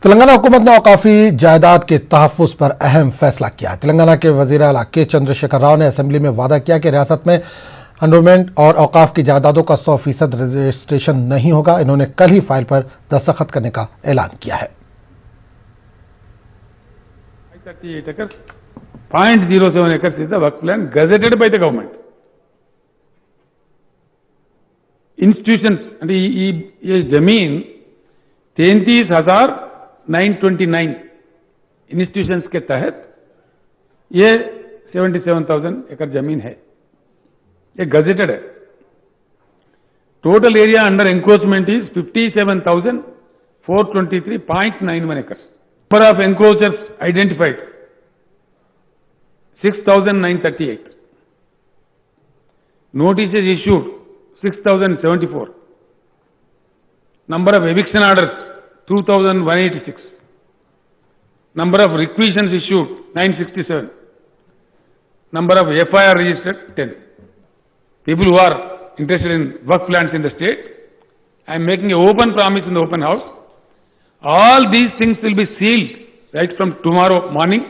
تلنگانہ حکومت نے اوقافی جائیداد کے تحفظ پر اہم فیصلہ کیا۔ تلنگانہ کے وزیر اعلیٰ کے چندر شیکھر راؤ نے اسمبلی میں وعدہ کیا کہ ریاست میں انڈومنٹ اور اوقاف کی جائیدادوں کا 100% رجسٹریشن نہیں ہوگا۔ انہوں نے کل ہی فائل پر دستخط کرنے کا اعلان کیا ہے۔ 0.07 acres is the work plan gazetted by the government. Institutions and ये जमीन 33,929 इंस्टीट्यूशंस के तहत ये 77,000 एकड़ जमीन है। ये गजेटेड है। Total area under encroachment is 57,423.91 acres. Number of encroachers identified 6,938. Notices issued 6,074. Number of eviction orders 2,186. Number of requisitions issued 967. Number of FIR registered 10. People who are interested in work plans in the state, I am making an open promise in the open house. All these things will be sealed right from tomorrow morning.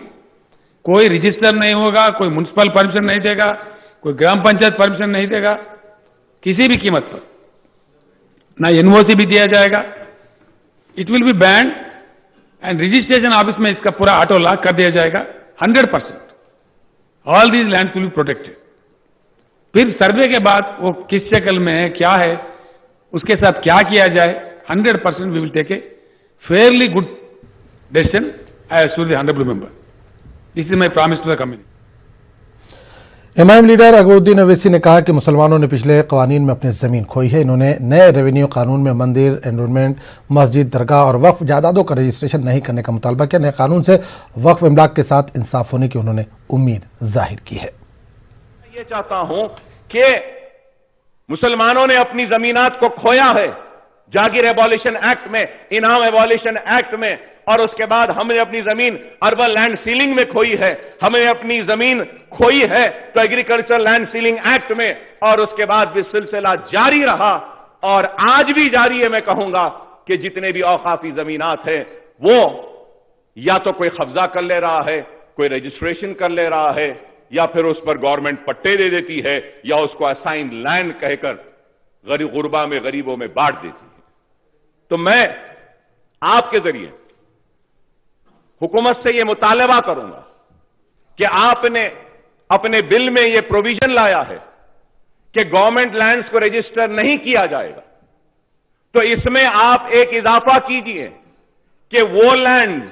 कोई register नहीं होगा, कोई municipal permission नहीं देगा, कोई ग्राम panchayat permission नहीं देगा, किसी भी कीमत पर ना एनओसी भी दिया जाएगा। It will be band and registration office में इसका पूरा ऑटो लॉक कर दिया जाएगा। 100% all these land will be protected. फिर सर्वे के बाद वो किस शक्ल में है, क्या है, उसके साथ क्या किया जाए, 100% we will take a fairly good decision. I assure the honourable member, this is my promise to the community. MIM leader Akbaruddin Owaisi ने कहा कि मुसलमानों ने पिछले कवानीन में अपनी ज़मीन खोई है। इन्होंने नए रेवेन्यू कानून में मंदिर, एंडोमेंट, मस्जिद, दरगाह और वक्फ जायदादों का रजिस्ट्रेशन नहीं करने का मुतालबा किया। नए कानून से वक्फ इमलाक के साथ इंसाफ होने की उन्होंने उम्मीद जाहिर की है। ये चाहता हूं कि मुसलमानों ने अपनी जमीनात को खोया है जागीर एबॉलिशन एक्ट में, इनाम एबॉलिशन एक्ट में, और उसके बाद हमने अपनी जमीन अर्बन लैंड सीलिंग में खोई है, हमने अपनी जमीन खोई है तो एग्रीकल्चर लैंड सीलिंग एक्ट में, और उसके बाद भी सिलसिला जारी रहा और आज भी जारी है। मैं कहूंगा कि जितने भी औकाफी जमीनात हैं वो या तो कोई कब्जा कर ले रहा है, कोई रजिस्ट्रेशन कर ले रहा है, या फिर उस पर गवर्नमेंट पट्टे दे देती है, या उसको असाइन लैंड कहकर गुरबा में, गरीबों में बांट देती है। तो मैं आपके जरिए हुकूमत से यह मुतालबा करूंगा कि आपने अपने बिल में यह प्रोविजन लाया है कि गवर्नमेंट लैंड्स को रजिस्टर नहीं किया जाएगा, तो इसमें आप एक इजाफा कीजिए कि वो लैंड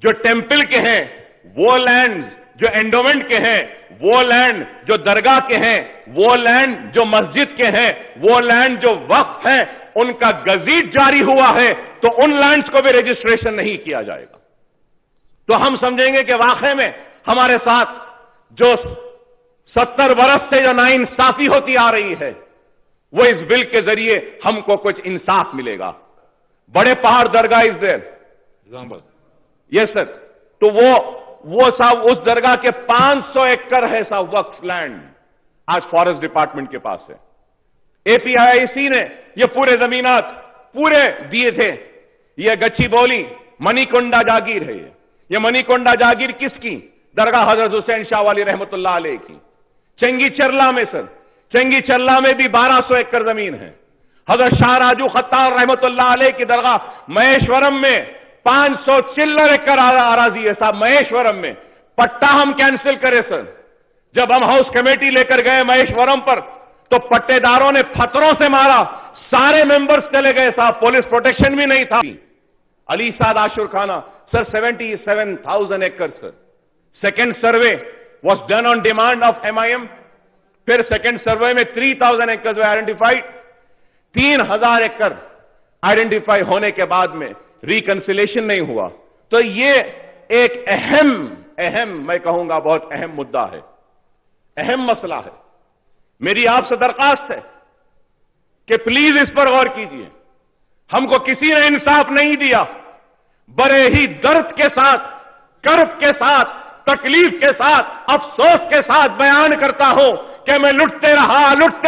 जो टेंपल के हैं, वो लैंड जो एंडोमेंट के हैं, वो लैंड जो दरगाह के हैं, वो लैंड जो मस्जिद के हैं, वो लैंड जो वक्फ है, उनका गजीट जारी हुआ है तो उन लैंड्स को भी रजिस्ट्रेशन नहीं किया जाएगा। तो हम समझेंगे कि वाकई में हमारे साथ जो 70 बरस से जो नाइंसाफी होती आ रही है, वो इस बिल के जरिए हमको कुछ इंसाफ मिलेगा। बड़े पहाड़ दरगाह is their example, yes sir. तो वो साहब उस दरगाह के 500 एकड़ है साहब वक्फ लैंड आज फॉरेस्ट डिपार्टमेंट के पास है। एपीआईसी ने ये पूरे जमीनात पूरे दिए थे। ये गच्छी बोली मणिकोंडा जागीर है। ये मणिकोंडा जागीर किसकी? दरगाह हजरत हुसैन शाह वाली रहमतुल्लाह अलैह की। चंगी चरला में सर, चंगी चरला में भी 1200 एकड़ जमीन है। हजरत शाह राजू खत्तार रहमतुल्लाह अलैह की दरगाह महेश्वरम में 500 चिल्लर एकड़ आराजी है साहब महेश्वरम में। पट्टा हम कैंसिल करें सर। जब हम हाउस कमेटी लेकर गए महेश्वरम पर तो पट्टेदारों ने पत्थरों से मारा, सारे मेंबर्स चले गए साहब, पुलिस प्रोटेक्शन भी नहीं था। अली साद आशुर खाना सर 77,000 एकड़ sir. Second survey was done on demand of MIM. फिर सेकेंड सर्वे में 3,000 एकड़ आइडेंटिफाइड। 3,000 एकड़ आइडेंटिफाई होने के बाद में रिकंसिलेशन नहीं हुआ। तो ये एक अहम मैं कहूंगा बहुत अहम मुद्दा है, अहम मसला है। मेरी आपसे दरखास्त है कि प्लीज इस पर गौर कीजिए। हमको किसी ने इंसाफ नहीं दिया। बड़े ही दर्द के साथ, कर्ब के साथ, तकलीफ के साथ, अफसोस के साथ बयान करता हूं कि मैं लुटते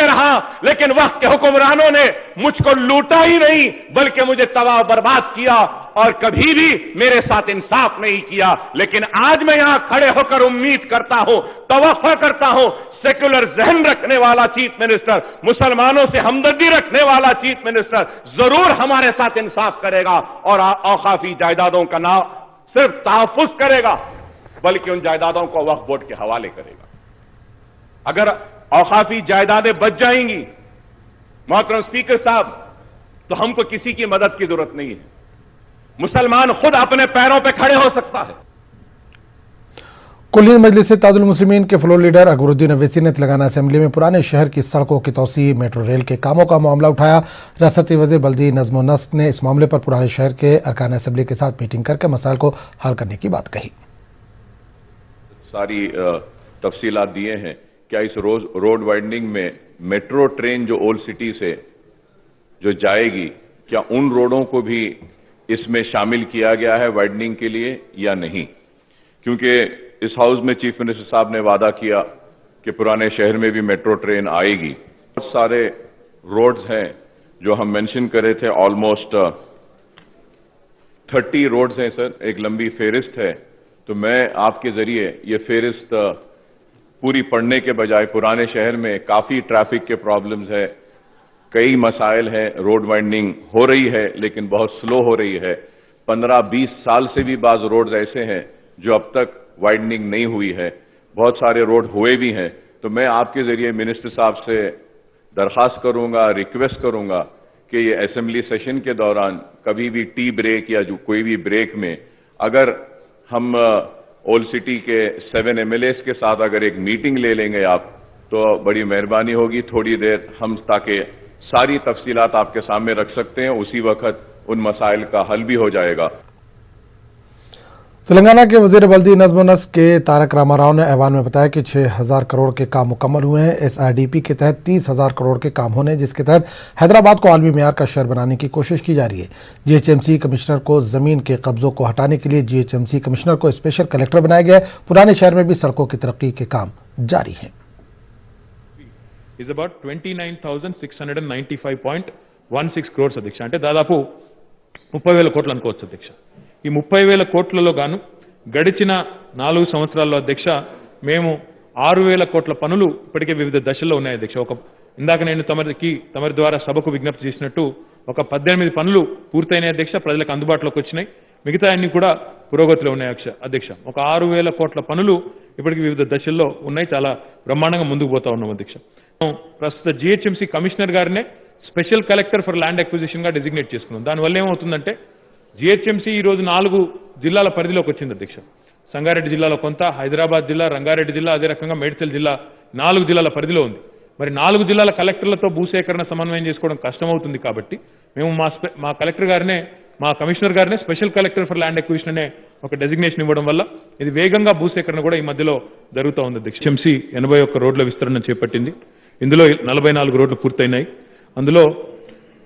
रहा, लेकिन वक्त के हुक्मरानों ने मुझको लूटा ही नहीं बल्कि मुझे तबाह बर्बाद किया और कभी भी मेरे साथ इंसाफ नहीं किया। लेकिन आज मैं यहां खड़े होकर उम्मीद करता हूं, तवक्को करता हूं, सेक्युलर जहन रखने वाला चीफ मिनिस्टर, मुसलमानों से हमदर्दी रखने वाला चीफ मिनिस्टर जरूर हमारे साथ इंसाफ करेगा और औकाफी जायदादों का ना सिर्फ तहफ्फुज करेगा बल्कि उन जायदादों को वक्फ बोर्ड के हवाले करेगा। अगर औकाफी जायदादें बच जाएंगी मोहतरम स्पीकर साहब, तो हमको किसी की मदद की जरूरत नहीं है, मुसलमान खुद अपने पैरों पर खड़े हो सकता है। कुल हिंद मजलिस इत्तेहादुल मुस्लिमीन के फ्लोर लीडर अकबरुद्दीन अवैसी ने तेलंगाना असेंबली में पुराने शहर की सड़कों की तोसी, मेट्रो रेल के कामों का मामला उठाया। रियासती वजीर बल्दी नज़्म व नस्क ने इस मामले पर पुराने शहर के अरकान असेंबली के साथ मीटिंग करके मसाइल को हल करने की बात कही। सारी तफसीलात दिए हैं। क्या इस रोड वाइडनिंग में मेट्रो ट्रेन जो ओल्ड सिटी से जो जाएगी, क्या उन रोडों को भी इसमें शामिल किया गया है वाइडनिंग के लिए या नहीं? क्योंकि इस हाउस में चीफ मिनिस्टर साहब ने वादा किया कि पुराने शहर में भी मेट्रो ट्रेन आएगी। बहुत सारे रोड्स हैं जो हम मेंशन कर रहे थे, ऑलमोस्ट 30 रोड्स हैं सर, एक लंबी फेरिस्त है। तो मैं आपके जरिए ये फेरिस्त पूरी पढ़ने के बजाय, पुराने शहर में काफी ट्रैफिक के प्रॉब्लम्स है, कई मसाइल हैं, रोड वाइडनिंग हो रही है लेकिन बहुत स्लो हो रही है। 15-20 साल से भी बाज रोड्स ऐसे हैं जो अब तक वाइडनिंग नहीं हुई है, बहुत सारे रोड हुए भी हैं। तो मैं आपके जरिए मिनिस्टर साहब से दरखास्त करूंगा, रिक्वेस्ट करूंगा कि ये असेंबली सेशन के दौरान कभी भी टी ब्रेक या जो कोई भी ब्रेक में अगर हम ओल्ड सिटी के 7 MLAs के साथ अगर एक मीटिंग ले लेंगे आप, तो बड़ी मेहरबानी होगी। थोड़ी देर हम ताकि सारी तफसीलात आपके सामने रख सकते हैं, उसी वक्त उन मसाइल का हल भी हो जाएगा। तेलंगाना के वजीर बल्दी नज़्म व नस्क के तारक रामाराव ने ऐवान में बताया कि 6,000 करोड़ के काम मुकम्मल हुए हैं। SRDP के तहत 30,000 करोड़ के काम होने, जिसके तहत हैदराबाद को आलमी मेयार का शहर बनाने की कोशिश की जा रही है। GHMC कमिश्नर को जमीन के कब्जों को हटाने के लिए GHMC कमिश्नर को स्पेशल कलेक्टर बनाया गया है। पुराने शहर में भी सड़कों की तरक्की के काम जारी है। is about 29,695.16 crores అధ్యక్ష. అంటే దాదాపు 30,000 కోట్లు అనుకోవచ్చు అధ్యక్ష. ఈ 30,000 కోట్లలో గాను గడిచిన 4 సంవత్సరాల్లో అధ్యక్ష మేము 6,000 కోట్ల పనులు ఇప్పటికే వివిధ దశల్లో ఉన్నాయి అధ్యక్ష. ఇందాక నేను తమరి ద్వారా సభకు విజ్ఞప్తి చేసినట్టు ఒక 18 పనులు పూర్తయినాయి అధ్యక్ష, ప్రజలకు అందుబాటులోకి వచ్చినాయి. మిగతా అన్ని కూడా పురోగతిలో ఉన్నాయి అధ్యక్ష. ఒక 6,000 కోట్ల పనులు ఇప్పటికి వివిధ దశల్లో ఉన్నాయి, చాలా బ్రహ్మాండంగా ముందుకు పోతా ఉన్నాం అధ్యక్ష. ప్రస్తుత GHMC కమిషనర్ గారినే special collector for land acquisition గా డెసిగ్నేట్ చేసుకున్నాం. దానివల్ల ఏమవుతుందంటే GHMC ఈ రోజు 4 జిల్లాల పరిధిలోకి వచ్చింది అధ్యక్ష. సంగారెడ్డి జిల్లాలో కొంత, హైదరాబాద్ జిల్లా, రంగారెడ్డి జిల్లా, అదే రకంగా మేడ్చల్ జిల్లా 4 జిల్లాల పరిధిలో ఉంది. మరి 4 జిల్లాల కలెక్టర్లతో భూసేకరణ సమన్వయం చేసుకోవడం కష్టమవుతుంది కాబట్టి మేము మా కలెక్టర్ గారినే, మా కమిషనర్ గారినే special collector for land acquisition అనే ఒక డెసిగ్నేషన్ ఇవ్వడం వల్ల ఇది వేగంగా భూసేకరణ కూడా ఈ మధ్యలో జరుగుతూ ఉంది అధ్యక్ష. GHMC 81 రోడ్ల విస్తరణ చేపట్టింది. ఇందులో 44 రోడ్లు పూర్తయినాయి. అందులో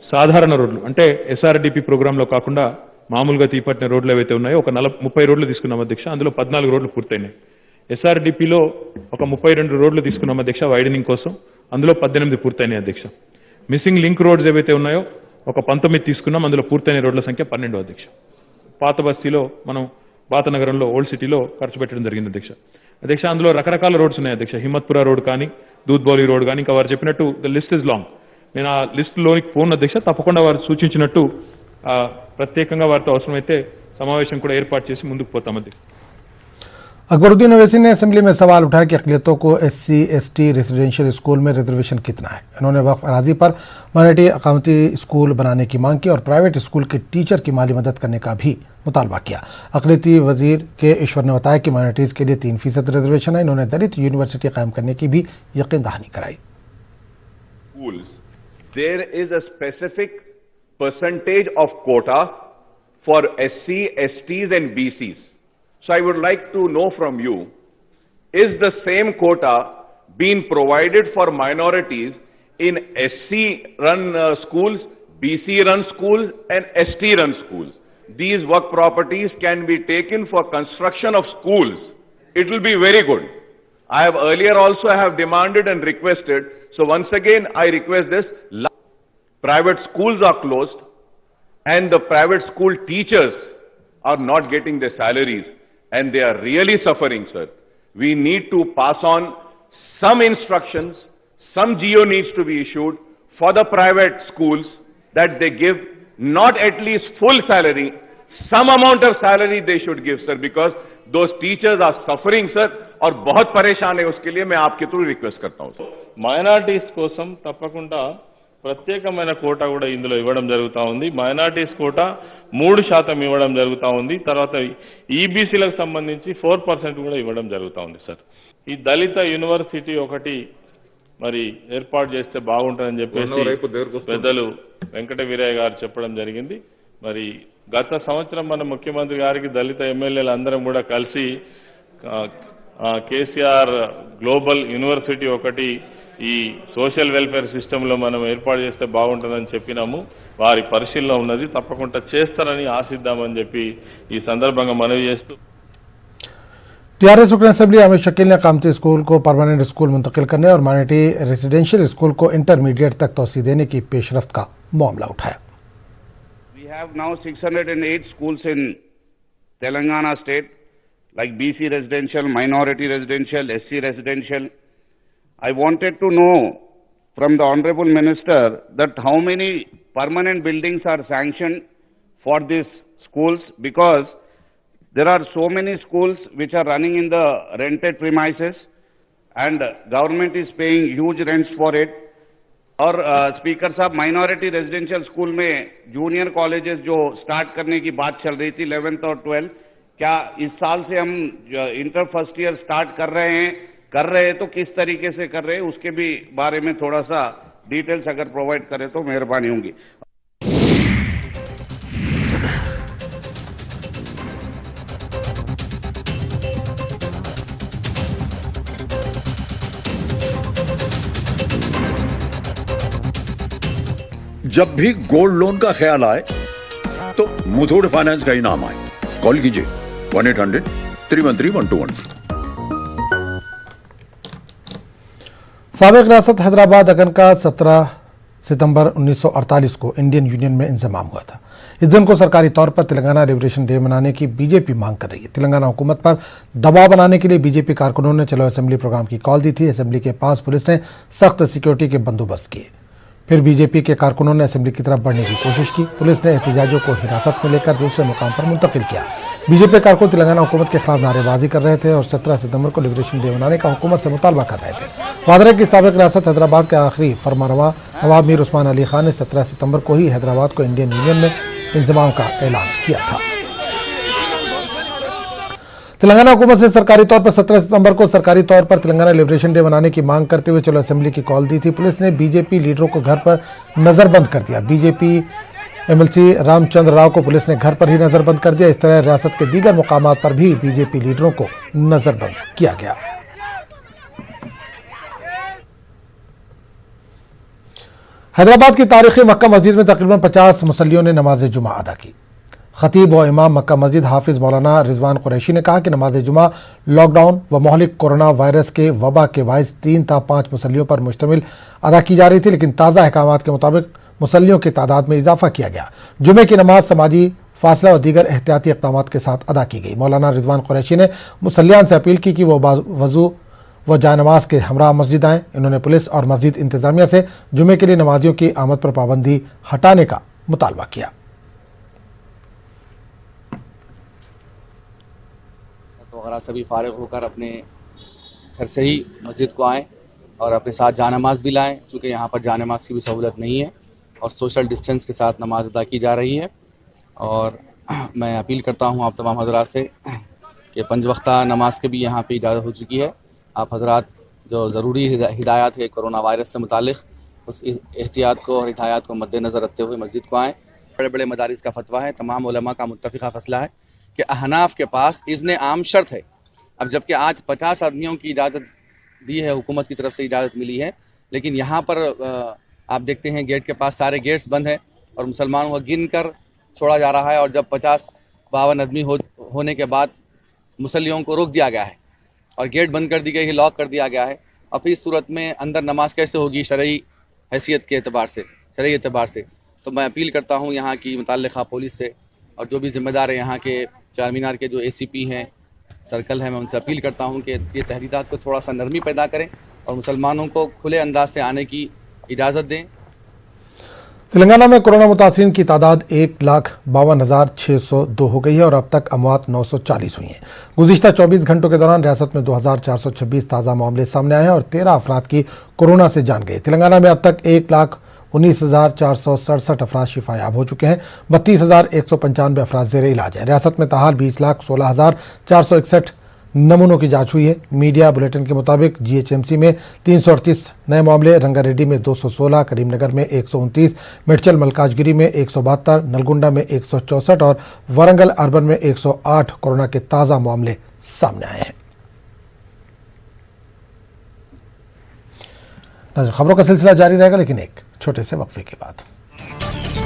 సాధారణ రోడ్లు అంటే SRDP ప్రోగ్రాంలో కాకుండా మామూలుగా తీపట్టిన రోడ్లు ఏవైతే ఉన్నాయో ఒక 30 రోడ్లు తీసుకున్నాం అధ్యక్ష. అందులో 14 రోడ్లు పూర్తయినాయి. SRDPలో ఒక 32 రోడ్లు తీసుకున్నాం అధ్యక్ష వైడనింగ్ కోసం, అందులో 18 పూర్తయినాయి అధ్యక్ష. మిస్సింగ్ లింక్ రోడ్స్ ఏవైతే ఉన్నాయో ఒక 19 తీసుకున్నాం, అందులో పూర్తయిన రోడ్ల సంఖ్య 12 అధ్యక్ష. పాత బస్తీలో మనం పాత నగరంలో ఓల్డ్ సిటీలో ఖర్చు పెట్టడం జరిగింది అధ్యక్ష. అందులో రకరకాల రోడ్స్ ఉన్నాయి అధ్యక్ష. హిమ్మత్పురా రోడ్ కానీ, దూద్బౌలి రోడ్ కానీ, ఇంకా వారు చెప్పినట్టు ద లిస్ట్ ఇస్ లాంగ్. నేను ఆ లిస్టులోనికి పోను అధ్యక్ష. తప్పకుండా వారు సూచించినట్టు ప్రత్యేకంగా వారితో అవసరమైతే సమావేశం కూడా ఏర్పాటు చేసి ముందుకు పోతాం అధ్యక్ష. अकबरुद्दीन अवैसी ने असेंबली में सवाल उठाया कि अक़लियतों को SC/ST रेजिडेंशियल स्कूल में रिजर्वेशन कितना है। उन्होंने वक्फ अराजी पर माइनॉरिटी अकामती स्कूल बनाने की मांग की और प्राइवेट स्कूल के टीचर की माली मदद करने का भी मुतालबा किया। अक़लियती वजीर के ईश्वर ने बताया कि माइनॉरिटीज़ के लिए 3% रिजर्वेशन है। इन्होंने दलित यूनिवर्सिटी कायम करने की भी यकीन दहानी कराई। There is a specific percentage of quota for SC, STs and BCs. So I would like to know from you, is the same quota being provided for minorities in SC-run schools, BC-run schools and ST-run schools? These work properties can be taken for construction of schools. It will be very good. I have earlier also I have demanded and requested. So once again, I request this. Private schools are closed and the private school teachers are not getting their salaries and they are really suffering, sir. We need to pass on some instructions, some GO needs to be issued for the private schools that they give not at least full salary, some amount of salary they should give, sir, because those teachers are suffering, sir, और बहुत परेशान है. उसके लिए मैं आपके through request करता हूं. మైనారిటీస్ కోసం తప్పకుండా ప్రత్యేకమైన కోటా కూడా ఇందులో ఇవ్వడం జరుగుతూ ఉంది. మైనారిటీస్ కోటా 3% ఇవ్వడం జరుగుతూ ఉంది. తర్వాత ఈబీసీలకు సంబంధించి 4% కూడా ఇవ్వడం జరుగుతూ ఉంది సార్. ఈ దళిత యూనివర్సిటీ ఒకటి మరి ఏర్పాటు చేస్తే బాగుంటుందని చెప్పేసి పెద్దలు వెంకట వీరయ్య గారు చెప్పడం జరిగింది. మరి గత సంవత్సరం మన ముఖ్యమంత్రి గారికి దళిత ఎమ్మెల్యేలు అందరం కూడా కలిసి కేసీఆర్ గ్లోబల్ యూనివర్సిటీ ఒకటి ఈ సోషల్ వెల్ఫేర్ సిస్టంలో మనం ఏర్పాటు చేస్తే బాగుంటుందని చెప్పినాము. వారి పరిశీలన ఉన్నది, తప్పకుండా చేస్తారని ఆశిద్దామని చెప్పి ఈ సందర్భంగా మనవి చేస్తూ टीआरएस रुकन असेंबली अमित शकील ने कामती स्कूल को परमानेंट स्कूल मुंतकिल करने और माइनॉरिटी रेजिडेंशियल स्कूल को इंटरमीडिएट तक तोसी देने की पेशरफ्त का मामला उठाया. We have now 608 schools in Telangana state, like BC residential, minority residential, SC residential. I wanted to know from the Honorable Minister that how many permanent buildings are sanctioned for these schools, because there are so many schools which are running in the rented premises and government is paying huge rents for it. और speaker साहब, minority residential school में junior colleges जो start करने की बात चल रही थी 11th और 12th, क्या इस साल से हम इंटर फर्स्ट ईयर स्टार्ट कर रहे हैं तो किस तरीके से कर रहे हैं, उसके भी बारे में थोड़ा सा डिटेल्स अगर प्रोवाइड करें तो मेहरबानी होगी. जब भी गोल्ड लोन का ख्याल आए तो मुथूट फाइनेंस का ही नाम आए. कॉल कीजिए 1-800-313-1212. साबिक रियासत हैदराबाद अगन का 17 सितंबर 1948 को इंडियन यूनियन में इंजमाम हुआ था. इस दिन को सरकारी तौर पर तेलंगाना लिबरेशन डे मनाने की बीजेपी मांग कर रही है. तेलंगाना हुकूमत पर दबाव बनाने के लिए बीजेपी कारकुनों ने चलो असेंबली प्रोग्राम की कॉल दी थी. असेंबली के पास पुलिस ने सख्त सिक्योरिटी के बंदोबस्त किए. फिर बीजेपी के कारकुनों ने असेंबली की तरफ बढ़ने की कोशिश की. पुलिस ने एहतजाजियों को हिरासत में लेकर दूसरे मुकाम पर मुंतकिल किया. बीजेपी कारकुन तेलंगाना हुकूमत के खिलाफ नारेबाजी कर रहे थे और 17 सितंबर को लिबरेशन डे मनाने का हुकूमत से मुतालबा कर रहे थे. वादरा की साबिक रियासत हैदराबाद के आखिरी फरमारवा नवाब मीर उस्मान अली खान ने 17 सितंबर को ही हैदराबाद को इंडियन यूनियन में इंजमाम का ऐलान किया था. तेलंगाना हुकूमत से सरकारी तौर पर 17 सितंबर को सरकारी तौर पर तेलंगाना लिबरेशन डे मनाने की मांग करते हुए चलो असेंबली की कॉल दी थी. पुलिस ने बीजेपी लीडरों को घर पर नजरबंद कर दिया. बीजेपी एमएलसी रामचंद्र राव को पुलिस ने घर पर ही नजरबंद कर दिया. इस तरह रियासत के दीगर मुकामात पर भी बीजेपी लीडरों को नजरबंद किया गया. हैदराबाद की तारीखी मक्का मस्जिद में तकरीबन 50 मुसल्लियों ने नमाज जुमा अदा की. खतीब व इमाम मक्का मस्जिद हाफिज मौलाना रिजवान कुरैशी ने कहा कि नमाज जुमा लॉकडाउन व मोहलिक कोरोना वायरस के वबा के बायस 3 ta 5 मुसल्लियों पर मुश्तमिल अदा की जा रही थी, लेकिन ताज़ा अहकामात के मुताबिक मुसल्लियों की तादाद में इजाफा किया गया. जुमे की नमाज समाजी फासला और दीगर एहतियाती इक़दामात के साथ अदा की गई. मौलाना रिजवान कुरैशी ने मुसल्लियान से अपील की कि वो वजू व जानमाज के हमरा मस्जिद आएँ. इन्होंने पुलिस और मस्जिद इंतजामिया से जुमे के लिए नमाजियों की आमद पर पाबंदी हटाने का मुतालबा किया. वगैरह सभी फारिग होकर अपने घर से ही मस्जिद को आएँ और अपने साथ जानमाज भी लाएँ, चूँकि यहाँ पर जानमाज की भी सहूलत नहीं है और सोशल डिस्टेंस के साथ नमाज अदा की जा रही है. और मैं अपील करता हूँ आप तमाम हजरात से कि 5 वक्ता नमाज के भी यहाँ पे इजाज़त हो चुकी है. आप हजरात जो ज़रूरी हिदायत है कोरोना वायरस से मुतालिक, उस एहतियात को और हिदायत को मद्देनज़र रखते हुए मस्जिद को आएँ. बड़े बड़े मदारिस का फतवा है, तमाम उलमा का मुत्तफ़िक़ा फैसला है कि अहनाफ के पास इज़्न आम शर्त है. अब जबकि आज 50 आदमियों की इजाज़त दी है, हुकूमत की तरफ से इजाज़त मिली है, लेकिन यहाँ पर आप देखते हैं गेट के पास सारे गेट्स बंद हैं और मुसलमानों को गिन कर छोड़ा जा रहा है. और जब 50-52 आदमी होने के बाद मुसल्लियों को रोक दिया गया है और गेट बंद कर दी गई है, लॉक कर दिया गया है। और फिर इस सूरत में अंदर नमाज कैसे होगी शरई हैसियत के एतबार से, शरई एतबार से। तो मैं अपील करता हूँ यहाँ की मुतल्लिक़ा पुलिस से और जो भी ज़िम्मेदार है यहाँ के चार मीनार के जो ACP हैं, सर्कल है, मैं उनसे अपील करता हूँ कि ये तहदीदात को थोड़ा सा नरमी पैदा करें और मुसलमानों को खुले अंदाज से आने की इजाज़त दें। तेलंगाना में कोरोना मुतासिरीन की तादाद 1,52,602 हो गई है और अब तक अमवात 940 हुई हैं। गुज़िश्ता 24 घंटों के दौरान रियासत में 2,426 ताज़ा मामले सामने आए हैं और 13 अफराद की कोरोना से जान गई। तेलंगाना में अब तक 1,19,467 अफराद शिफायाब हो चुके हैं। 32,195 अफराद ज़ेरे इलाज हैं। रियासत में ताहाल 20,16,461 नमूनों की जांच हुई है। मीडिया बुलेटिन के मुताबिक GHMC में 338 नए मामले, रंगारेड्डी में 216, करीमनगर में 129, मेडचल मलकाजगिरी में 172, नलगुंडा में 164 और वारंगल अर्बन में 108 कोरोना के ताज़ा मामले सामने आए हैं। खबरों का सिलसिला जारी रहेगा, लेकिन एक छोटे से वक्फे के बाद।